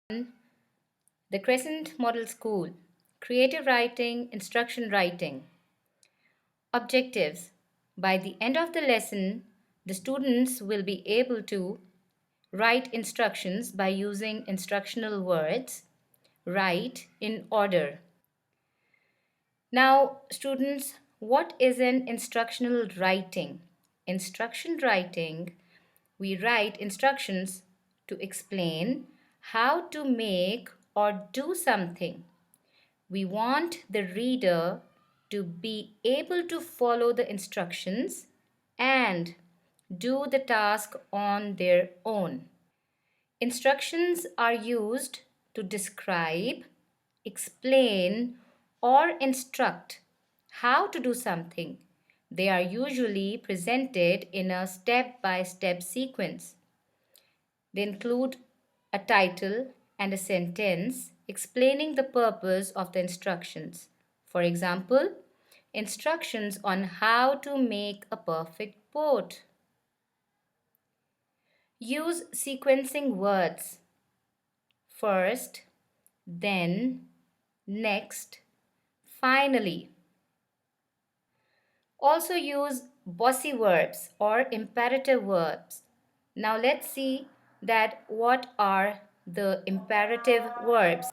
The Crescent Model School, Creative Writing, Instruction Writing. Objectives. By the end of the lesson, the students will be able to write instructions by using instructional words, write in order. Now, students, what is an instructional writing? Instruction writing, we write instructions to explain how to make or do something. We want the reader to be able to follow the instructions and do the task on their own. Instructions are used to describe, explain, or instruct how to do something. They are usually presented in a step-by-step sequence. They include a title and a sentence explaining the purpose of the instructions. For example, instructions on how to make a perfect boat. Use sequencing words. First, then, next, finally. Also use bossy verbs or imperative verbs. Now let's see that what are the imperative verbs.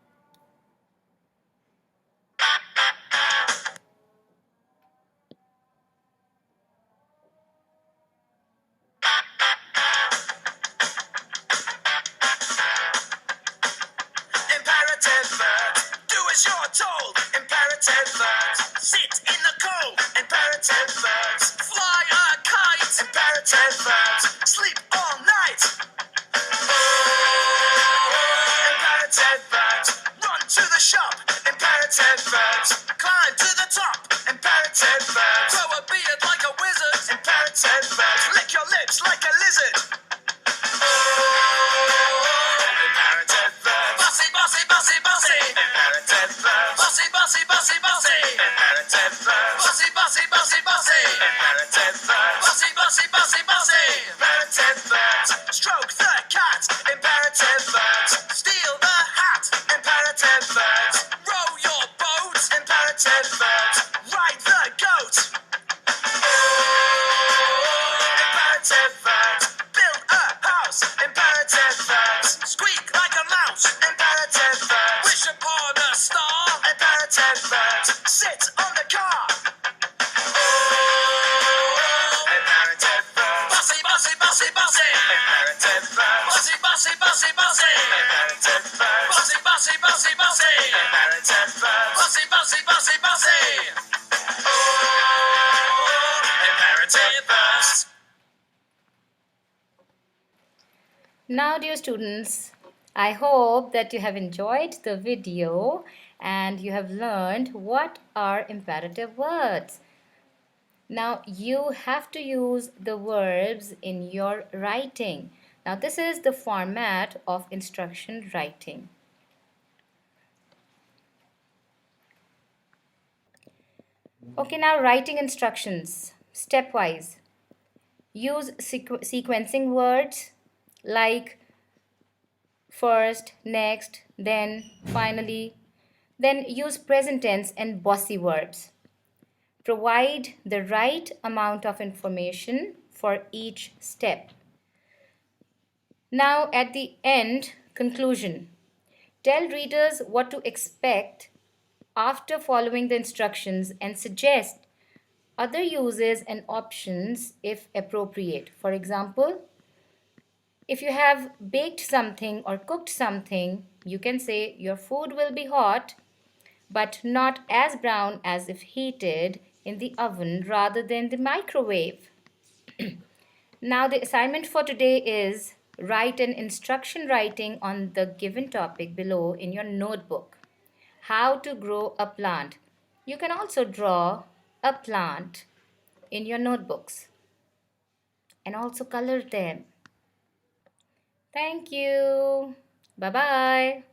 Imperative verbs, do as you're told. Imperative verbs, sit in the cold. Imperative verbs, fly a kite. Imperative verbs, sleep all night. Imperative verbs, run to the shop. Imperative verbs, climb to the top. Imperative verbs, grow a beard like a wizard. Imperative verbs, lick your lips like a lizard. Imperative verbs, bossy, bossy, bossy, bossy. Imperative verbs, bossy, bossy, bossy, bossy. Imperative verbs, bossy, bossy, bossy, bossy. Imperative verbs, bossy, bossy, bossy, bossy. Imperative verbs, stroke the cat. Imperative verbs, steal the hat. Imperative verbs, row your boat. Imperative verbs, ride the goat. Imperative verbs, build a house. Imperative verbs, squeak like a mouse. Imperative verbs, wish upon a star. Imperative verbs, sit on the car. Imperative verbs, bossy, bossy, bossy, bossy. Imperative verbs, bossy, bossy, bossy, bossy. Imperative verbs, bossy, bossy, bossy, bossy. Imperative verbs, bossy, bossy, bossy, bossy. Imperative verbs. Now, dear students, I hope that you have enjoyed the video and you have learned what are imperative words. Now, you have to use the verbs in your writing. Now, this is the format of instruction writing. Okay, now writing instructions stepwise. Use sequencing words like first, next, then, finally. Then use present tense and bossy verbs. Provide the right amount of information for each step. Now at the end, conclusion. Tell readers what to expect after following the instructions and suggest other uses and options if appropriate. For example, if you have baked something or cooked something, you can say your food will be hot but not as brown as if heated in the oven rather than the microwave. Now the assignment for today is write an instruction writing on the given topic below in your notebook. How to grow a plant. You can also draw a plant in your notebooks and also color them. Thank you. Bye-bye.